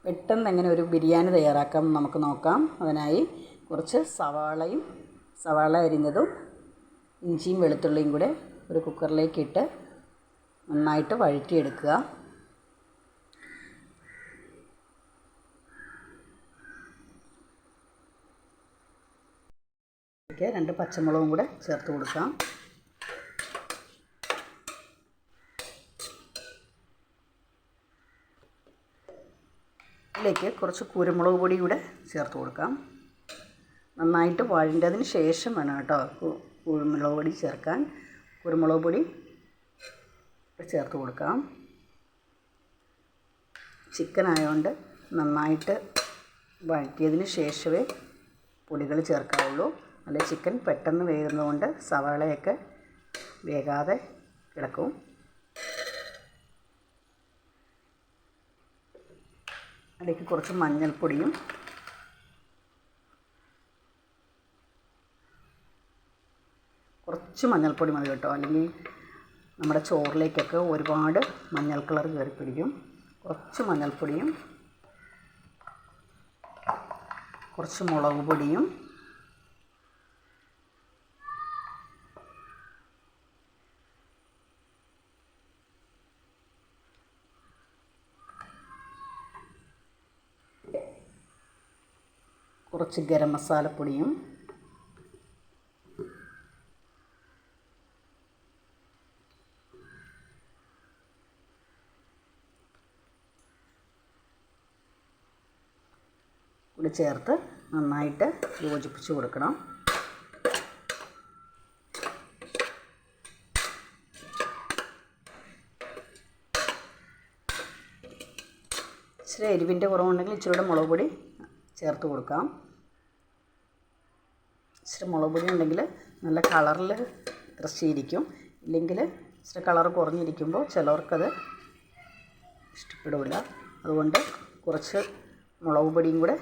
പെട്ടെന്ന് എങ്ങനെ ഒരു ബിരിയാണി തയ്യാറാക്കാം നമുക്ക് നോക്കാം. അതിനായി കുറച്ച് സവാള അരിഞ്ഞതും ഇഞ്ചിയും വെളുത്തുള്ളിയും കൂടെ ഒരു കുക്കറിലേക്ക് ഇട്ട് നന്നായിട്ട് വഴറ്റിയെടുക്കുക. ഇതിലേക്ക് 2 പച്ചമുളകും കൂടെ ചേർത്ത് കൊടുക്കാം. ഇതിലേക്ക് കുറച്ച് കുരുമുളക് പൊടി കൂടെ ചേർത്ത് കൊടുക്കാം. നന്നായിട്ട് വഴണ്ടതിന് ശേഷം വേണം കേട്ടോ കുരുമുളക് പൊടി ചേർക്കാൻ. കുരുമുളക് പൊടി ചേർത്ത് കൊടുക്കാം. ചിക്കൻ ആയതുകൊണ്ട് നന്നായിട്ട് വഴറ്റിയതിന് ശേഷമേ പൊടികൾ ചേർക്കാവുള്ളൂ. അല്ലെങ്കിൽ ചിക്കൻ പെട്ടെന്ന് വേകുന്നതുകൊണ്ട് സവാളയൊക്കെ വേകാതെ കിടക്കും. അതിലേക്ക് കുറച്ച് മഞ്ഞൾപ്പൊടിയും കുറച്ച് മഞ്ഞൾപ്പൊടി മതി കേട്ടോ, അല്ലെങ്കിൽ നമ്മുടെ ചോറിലേക്കൊക്കെ ഒരുപാട് മഞ്ഞൾ കളർ കയറി പിടിക്കും. കുറച്ച് മഞ്ഞൾപ്പൊടിയും കുറച്ച് മുളക് പൊടിയും കുറച്ച് ഗരം മസാലപ്പൊടിയും കൂടി ചേർത്ത് നന്നായിട്ട് യോജിപ്പിച്ച് കൊടുക്കണം. ഇച്ചിരി എരിവിൻ്റെ കുറവുണ്ടെങ്കിൽ ഇച്ചിരി കൂടെ മുളക് പൊടി ചേർത്ത് കൊടുക്കാം. ഇച്ചിരി മുളക് പൊടി ഉണ്ടെങ്കിൽ നല്ല കളറിൽ ഇറച്ചിയിരിക്കും. ഇല്ലെങ്കിൽ ഇച്ചിരി കളർ കുറഞ്ഞിരിക്കുമ്പോൾ ചിലവർക്കത് ഇഷ്ടപ്പെടില്ല. അതുകൊണ്ട് കുറച്ച് മുളക് പൊടിയും കൂടെ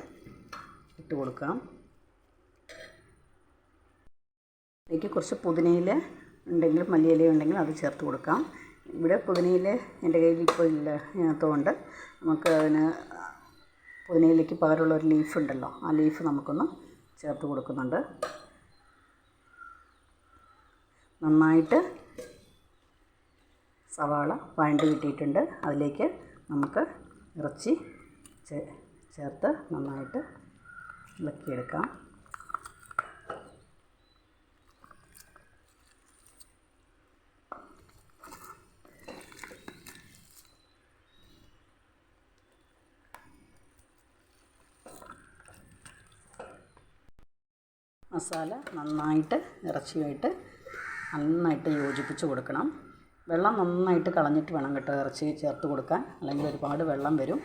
ഇട്ട് കൊടുക്കാം. ഇതിലേക്ക് കുറച്ച് പുതിനയില ഉണ്ടെങ്കിൽ മല്ലിയില ഉണ്ടെങ്കിൽ അത് ചേർത്ത് കൊടുക്കാം. ഇവിടെ പുതിനയില എൻ്റെ കയ്യിൽ ഇപ്പോൾ ഇല്ലാത്തതുകൊണ്ട് നമുക്ക് അതിന് പുതിനയിലയ്ക്ക് പകരമുള്ള ഒരു ലീഫ് ഉണ്ടല്ലോ, ആ ലീഫ് നമുക്കൊന്ന് ചേർത്ത് കൊടുക്കുന്നുണ്ട്. നന്നായിട്ട് സവാള വഴണ്ട് കിട്ടിയിട്ടുണ്ട്. അതിലേക്ക് നമുക്ക് ഇറച്ചി ചേർത്ത് നന്നായിട്ട് ഇളക്കിയെടുക്കാം. മസാല നന്നായിട്ട് ഇറച്ചിയായിട്ട് നന്നായിട്ട് യോജിപ്പിച്ച് കൊടുക്കണം. വെള്ളം നന്നായിട്ട് കളഞ്ഞിട്ട് വേണം കേട്ടോ ഇറച്ചി ചേർത്ത് കൊടുക്കാൻ, അല്ലെങ്കിൽ ഒരുപാട് വെള്ളം വരും.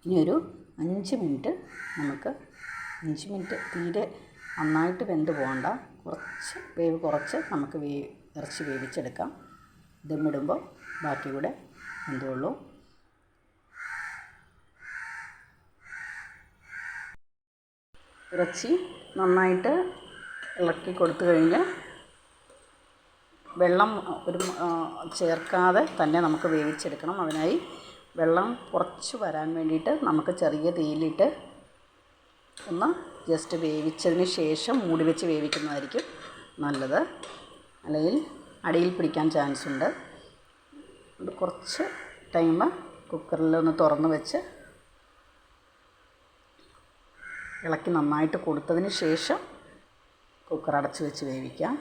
ഇനി ഒരു 5 മിനിറ്റ് നമുക്ക് 5 മിനിറ്റ് തീരെ നന്നായിട്ട് വെന്ത് പോകണ്ട, കുറച്ച് വേവ് കുറച്ച് നമുക്ക് ഇറച്ചി വേവിച്ചെടുക്കാം. ദമ്മിടുമ്പോൾ ബാക്കി കൂടെ വെന്തോളൂ. ഇറച്ചി നന്നായിട്ട് ഇളക്കി കൊടുത്തു കഴിഞ്ഞ് വെള്ളം ചേർക്കാതെ തന്നെ നമുക്ക് വേവിച്ചെടുക്കണം. അതിനായി വെള്ളം കുറച്ച് വരാൻ വേണ്ടിയിട്ട് നമുക്ക് ചെറിയ തീയിലിട്ട് ഒന്ന് ജസ്റ്റ് വേവിച്ചതിന് ശേഷം മൂടി വെച്ച് വേവിക്കുന്നതായിരിക്കും നല്ലത്. അല്ലെങ്കിൽ അടിയിൽ പിടിക്കാൻ ചാൻസ് ഉണ്ട്. കുറച്ച് ടൈം കുക്കറിലൊന്ന് തുറന്ന് വെച്ച് ഇളക്കി നന്നായിട്ട് കൊടുത്തതിന് ശേഷം കുക്കർ അടച്ച് വെച്ച് വേവിക്കാം.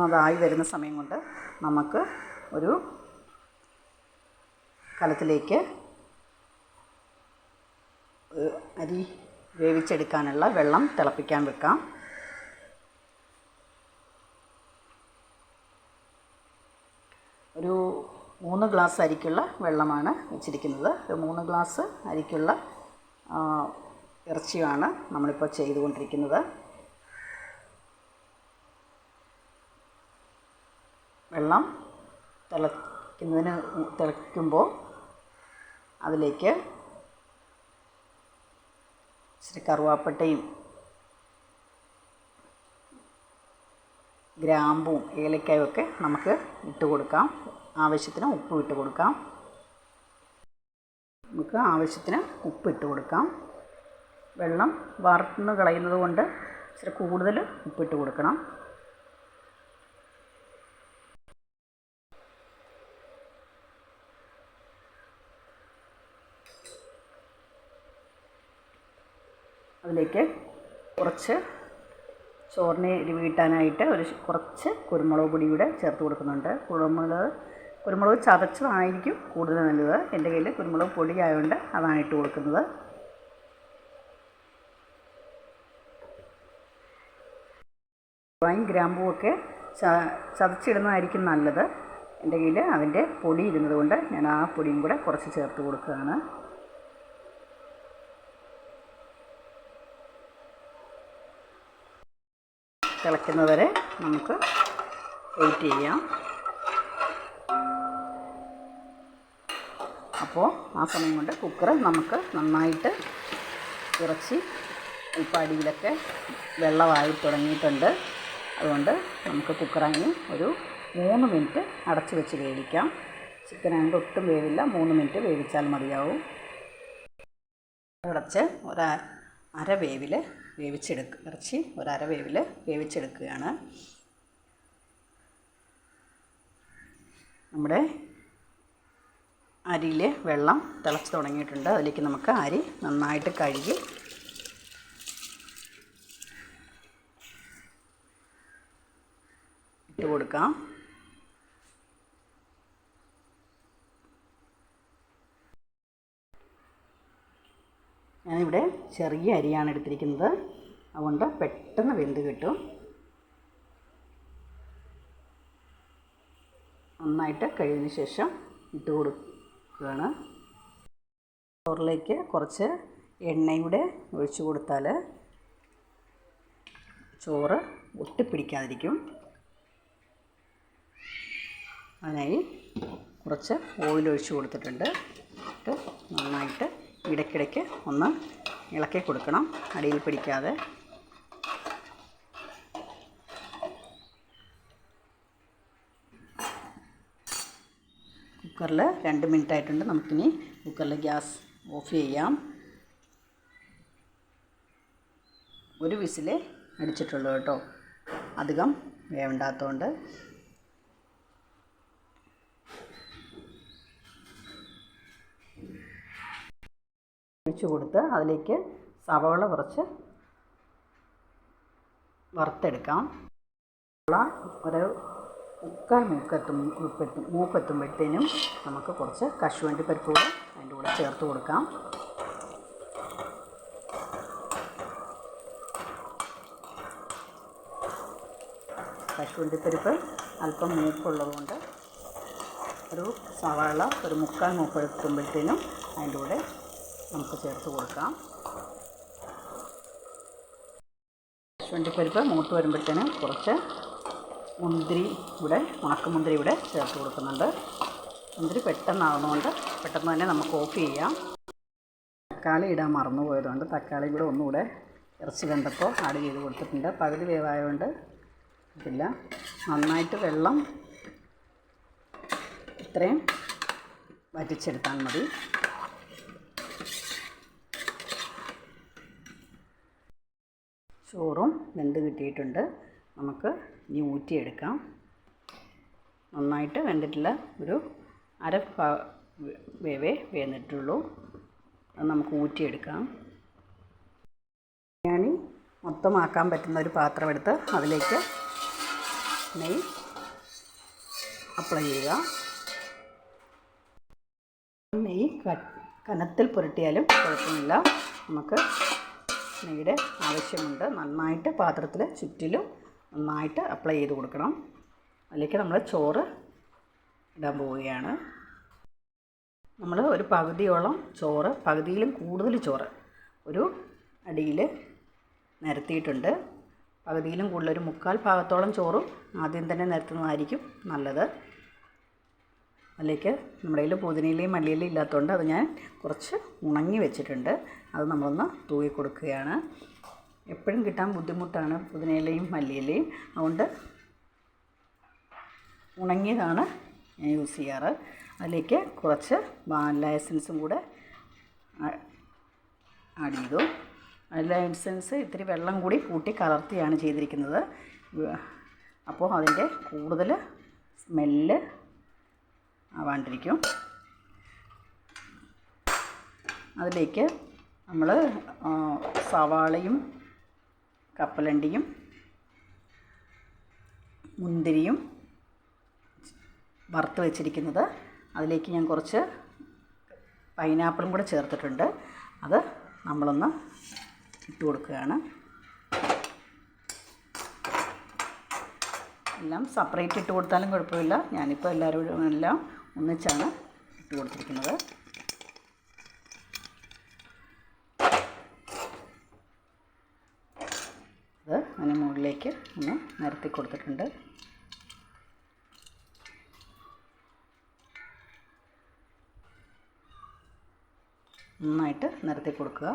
അതായി വരുന്ന സമയം കൊണ്ട് നമുക്ക് ഒരു കലത്തിലേക്ക് അരി വേവിച്ചെടുക്കാനുള്ള വെള്ളം തിളപ്പിക്കാൻ വെക്കാം. ഒരു 3 ഗ്ലാസ് അരിക്കുള്ള വെള്ളമാണ് വെച്ചിരിക്കുന്നത്. 3 ഗ്ലാസ് അരിക്കുള്ള ഇറച്ചിയാണ് നമ്മളിപ്പോൾ ചെയ്തുകൊണ്ടിരിക്കുന്നത്. വെള്ളം തിളയ്ക്കുമ്പോൾ അതിലേക്ക് ഇച്ചിരി കറുവാപ്പട്ടയും ഗ്രാമ്പും ഏലക്കായും ഒക്കെ നമുക്ക് ഇട്ട് കൊടുക്കാം. ആവശ്യത്തിന് ഉപ്പ് ഇട്ട് കൊടുക്കാം. നമുക്ക് ആവശ്യത്തിന് ഉപ്പ് ഇട്ട് കൊടുക്കാം. വെള്ളം വറുത്തുനിന്ന് കളയുന്നത് കൊണ്ട് ഇച്ചിരി കൂടുതൽ ഉപ്പിട്ട് കൊടുക്കണം. അതിലേക്ക് കുറച്ച് ചോറിനെ എരിവ് കിട്ടാനായിട്ട് കുറച്ച് കുരുമുളക് പൊടി കൂടെ ചേർത്ത് കൊടുക്കുന്നുണ്ട്. കുരുമുളക് ചതച്ചതായിരിക്കും കൂടുതൽ നല്ലത്. എൻ്റെ കയ്യിൽ കുരുമുളക് പൊടി ആയതുകൊണ്ട് അതാണ് ഇട്ട് കൊടുക്കുന്നത്. ഗ്രാമ്പും ഒക്കെ ചതച്ചിടുന്നതായിരിക്കും നല്ലത്. എൻ്റെ കയ്യിൽ അതിൻ്റെ പൊടി ഇരുന്നത് കൊണ്ട് ഞാൻ ആ പൊടിയും കൂടെ കുറച്ച് ചേർത്ത് കൊടുക്കുകയാണ്. തിളയ്ക്കുന്നവരെ നമുക്ക് വെയിറ്റ് ചെയ്യാം. അപ്പോൾ ആ സമയം കൊണ്ട് കുക്കർ നമുക്ക് നന്നായിട്ട് ഇറച്ചി ഇപ്പം അടിയിലൊക്കെ വെള്ളമായി തുടങ്ങിയിട്ടുണ്ട്. അതുകൊണ്ട് നമുക്ക് കുക്കറിന് ഒരു 3 മിനിറ്റ് അടച്ച് വെച്ച് വേവിക്കാം. ചിക്കനാണെങ്കിൽ ഒട്ടും വേവില്ല, 3 മിനിറ്റ് വേവിച്ചാൽ മതിയാവും. അടച്ച് അര വേവിൽ ഇറച്ചി ഒരര വേവിൽ വേവിച്ചെടുക്കുകയാണ്. നമ്മുടെ അരിയിൽ വെള്ളം തിളച്ച് തുടങ്ങിയിട്ടുണ്ട്. അതിലേക്ക് നമുക്ക് അരി നന്നായിട്ട് കഴുകി ഇട്ട് കൊടുക്കാം. ഞാനിവിടെ ചെറിയ അരിയാണ് എടുത്തിരിക്കുന്നത്. അതുകൊണ്ട് പെട്ടെന്ന് വെന്ത് കിട്ടും. നന്നായിട്ട് കഴുകിയതിന് ശേഷം ഇട്ട് കൊടുക്കുകയാണ്. ചോറിലേക്ക് കുറച്ച് എണ്ണയുടെ ഒഴിച്ച് കൊടുത്താൽ ചോറ് ഒട്ടിപ്പിടിക്കാതിരിക്കും. അതിനായി കുറച്ച് ഓയിൽ ഒഴിച്ച് കൊടുത്തിട്ടുണ്ട്. നന്നായിട്ട് ഇടയ്ക്കിടയ്ക്ക് ഒന്ന് ഇളക്കി കൊടുക്കണം, അടിയിൽ പിടിക്കാതെ. കുക്കറിൽ 2 മിനിറ്റ് ആയിട്ടുണ്ട്. നമുക്കിനി കുക്കറിൽ ഗ്യാസ് ഓഫ് ചെയ്യാം. ഒരു വിസിലേ അടിച്ചിട്ടുള്ളൂ കേട്ടോ, അധികം വേണ്ടാത്തതുകൊണ്ട്. ഒഴിച്ച് കൊടുത്ത് അതിലേക്ക് സവാള കുറച്ച് വറുത്തെടുക്കാം. ഒരു മൂപ്പെത്തുമ്പോഴത്തേനും നമുക്ക് കുറച്ച് കശുവണ്ടി പരിപ്പ് കൂടെ അതിൻ്റെ കൂടെ ചേർത്ത് കൊടുക്കാം. കശുവണ്ടി പരിപ്പ് അല്പം മൂപ്പുള്ളതുകൊണ്ട് ഒരു സവാള ഒരു 3/4 മൂപ്പെത്തുമ്പോഴത്തേനും അതിൻ്റെ കൂടെ നമുക്ക് ചേർത്ത് കൊടുക്കാം. കശുവണ്ടിപ്പരിപ്പ് മൂത്ത് വരുമ്പോഴത്തേനും കുറച്ച് ഉണക്കമുന്തിരി ഇവിടെ ചേർത്ത് കൊടുക്കുന്നുണ്ട്. മുന്തിരി പെട്ടെന്നാകുന്നതുകൊണ്ട് പെട്ടെന്ന് തന്നെ നമുക്ക് ഓഫ് ചെയ്യാം. തക്കാളി ഇടാൻ മറന്നു പോയതുകൊണ്ട് തക്കാളി കൂടെ ഒന്നുകൂടെ ഇറച്ചി വെന്തപ്പോൾ ആഡ് ചെയ്ത് കൊടുത്തിട്ടുണ്ട്. പകുതി വേവായതുകൊണ്ട് ഇതില്ല. നന്നായിട്ട് വെള്ളം ഇത്രയും വറ്റിച്ചെടുത്താൽ മതി. ചോറും വെന്ത് കിട്ടിയിട്ടുണ്ട്. നമുക്ക് ഇനി ഊറ്റിയെടുക്കാം. നന്നായിട്ട് വെന്തിട്ടില്ല, ഒരു അര വേവേ വേന്നിട്ടുള്ളൂ. അത് നമുക്ക് ഊറ്റിയെടുക്കാം. ബിരിയാണി മൊത്തമാക്കാൻ പറ്റുന്ന ഒരു പാത്രം എടുത്ത് അതിലേക്ക് നെയ്യ് അപ്ലൈ ചെയ്യുക. നെയ്യ് കനത്തിൽ പുരട്ടിയാലും കുഴപ്പമില്ല, നമുക്ക് നെയ്യുടെ ആവശ്യമുണ്ട്. നന്നായിട്ട് പാത്രത്തിൽ ചുറ്റിലും നന്നായിട്ട് അപ്ലൈ ചെയ്ത് കൊടുക്കണം. അതിലേക്ക് നമ്മൾ ചോറ് ഇടാൻ പോവുകയാണ്. നമ്മൾ ഒരു പകുതിയോളം ചോറ്, പകുതിയിലും കൂടുതൽ ചോറ് ഒരു അടിയിൽ നിരത്തിയിട്ടുണ്ട്. പകുതിയിലും കൂടുതൽ ഒരു 3/4 ഭാഗത്തോളം ചോറും ആദ്യം തന്നെ നിരത്തുന്നതായിരിക്കും നല്ലത്. അതിലേക്ക് നമ്മുടെ കയ്യിൽ പുതിനയിലയും മല്ലിയിലയും ഇല്ലാത്തതുകൊണ്ട് അത് ഞാൻ കുറച്ച് ഉണങ്ങി വെച്ചിട്ടുണ്ട്. അത് നമ്മളൊന്ന് തൂവി കൊടുക്കുകയാണ്. എപ്പോഴും കിട്ടാൻ ബുദ്ധിമുട്ടാണ് പുതിനയിലയും മല്ലിയിലയും. അതുകൊണ്ട് ഉണങ്ങിയതാണ് ഞാൻ യൂസ് ചെയ്യാറ്. അതിലേക്ക് കുറച്ച് വാനില എസൻസും കൂടെ ആഡ് ചെയ്തു. വാനില എസൻസ് ഇത്തിരി വെള്ളം കൂടി കൂട്ടി കലർത്തിയാണ് ചെയ്തിരിക്കുന്നത്. അപ്പോൾ അതിൻ്റെ കൂടുതൽ സ്മെല്ല് ആവാണ്ടിരിക്കും. അതിലേക്ക് നമ്മൾ സവാളയും കപ്പലണ്ടിയും മുന്തിരിയും വറുത്ത് വെച്ചിരിക്കുന്നത്, അതിലേക്ക് ഞാൻ കുറച്ച് പൈനാപ്പിളും കൂടെ ചേർത്തിട്ടുണ്ട്. അത് നമ്മളൊന്ന് ഇട്ട് കൊടുക്കുകയാണ്. എല്ലാം സെപ്പറേറ്റ് ഇട്ട് കൊടുത്താലും കുഴപ്പമില്ല. ഞാനിപ്പോൾ എല്ലാവരും എല്ലാം ഒന്നിച്ചാണ് ഇട്ട് കൊടുത്തിരിക്കുന്നത്. അത് അതിന് മുകളിലേക്ക് ഒന്ന് നിരത്തി കൊടുത്തിട്ടുണ്ട്. നന്നായിട്ട് നിരത്തി കൊടുക്കുക.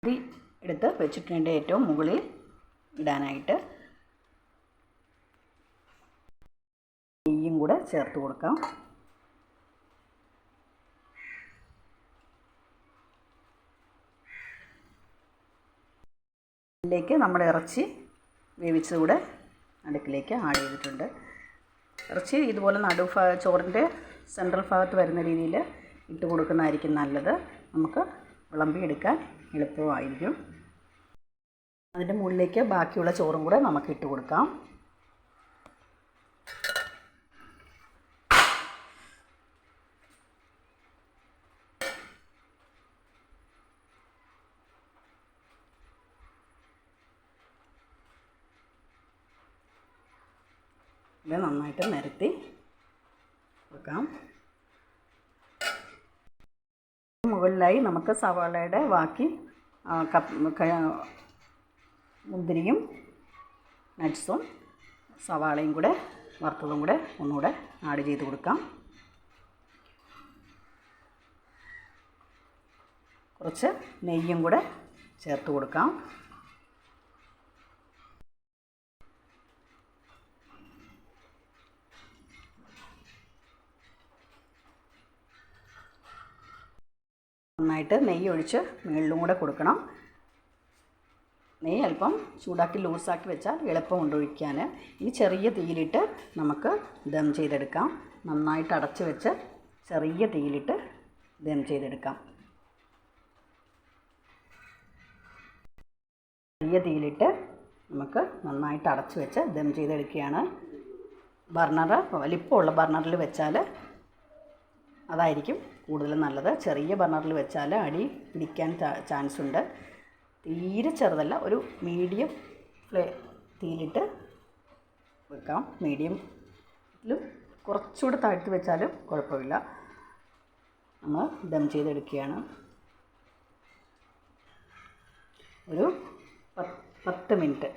ഇത് എടുത്ത് വെച്ചിട്ടുണ്ട് ഏറ്റവും മുകളിൽ ഇടാനായിട്ട്. നെയ്യും കൂടെ ചേർത്ത് കൊടുക്കാം. ഇതിലേക്ക് നമ്മൾ ഇറച്ചി വേവിച്ചതുകൂടെ അടുക്കിലേക്ക് ആഡ് ചെയ്തിട്ടുണ്ട്. ഇറച്ചി ഇതുപോലെ ചോറിൻ്റെ സെൻട്രൽ ഭാഗത്ത് വരുന്ന രീതിയിൽ ഇട്ട് കൊടുക്കുന്നതായിരിക്കും നല്ലത്. നമുക്ക് വിളമ്പിയെടുക്കാൻ എളുപ്പമായിരിക്കും. അതിൻ്റെ മുകളിലേക്ക് ബാക്കിയുള്ള ചോറും കൂടെ നമുക്ക് ഇട്ട് കൊടുക്കാം. ഇത് നന്നായിട്ട് നിരത്തി വെക്കാം. മുകളിലായി നമുക്ക് സവാളയുടെ ബാക്കി മുന്തിരിയും നട്ട്സും സവാളയും കൂടെ വറുത്തതും കൂടെ ഒന്നുകൂടെ ആഡ് ചെയ്ത് കൊടുക്കാം. കുറച്ച് നെയ്യും കൂടെ ചേർത്ത് കൊടുക്കാം. നന്നായിട്ട് നെയ്യ് ഒഴിച്ച് മുകളിലും കൂടെ കൊടുക്കണം. നെയ്യ് അല്പം ചൂടാക്കി ലൂസാക്കി വെച്ചാൽ എളുപ്പമുണ്ട് ഒഴിക്കാൻ. ഇനി ചെറിയ തീയിലിട്ട് നമുക്ക് ദം ചെയ്തെടുക്കാം. നന്നായിട്ട് അടച്ച് വെച്ച് ചെറിയ തീയിലിട്ട് ദം ചെയ്തെടുക്കാം. ചെറിയ തീയിലിട്ട് നമുക്ക് നന്നായിട്ട് അടച്ച് വെച്ച് ദം ചെയ്തെടുക്കുകയാണ്. വലിപ്പമുള്ള ബർണറിൽ വെച്ചാൽ അതായിരിക്കും കൂടുതൽ നല്ലത്. ചെറിയ ബർണറിൽ വെച്ചാൽ അടി പിടിക്കാൻ ചാൻസ് ഉണ്ട്. തീരെ ചെറുതല്ല, ഒരു മീഡിയം തീയിലിട്ട് വെക്കാം. മീഡിയത്തിലും കുറച്ചുകൂടെ താഴ്ത്തി വെച്ചാലും കുഴപ്പമില്ല. നമ്മൾ ദം ചെയ്തെടുക്കുകയാണ്. ഒരു 10 മിനിറ്റ്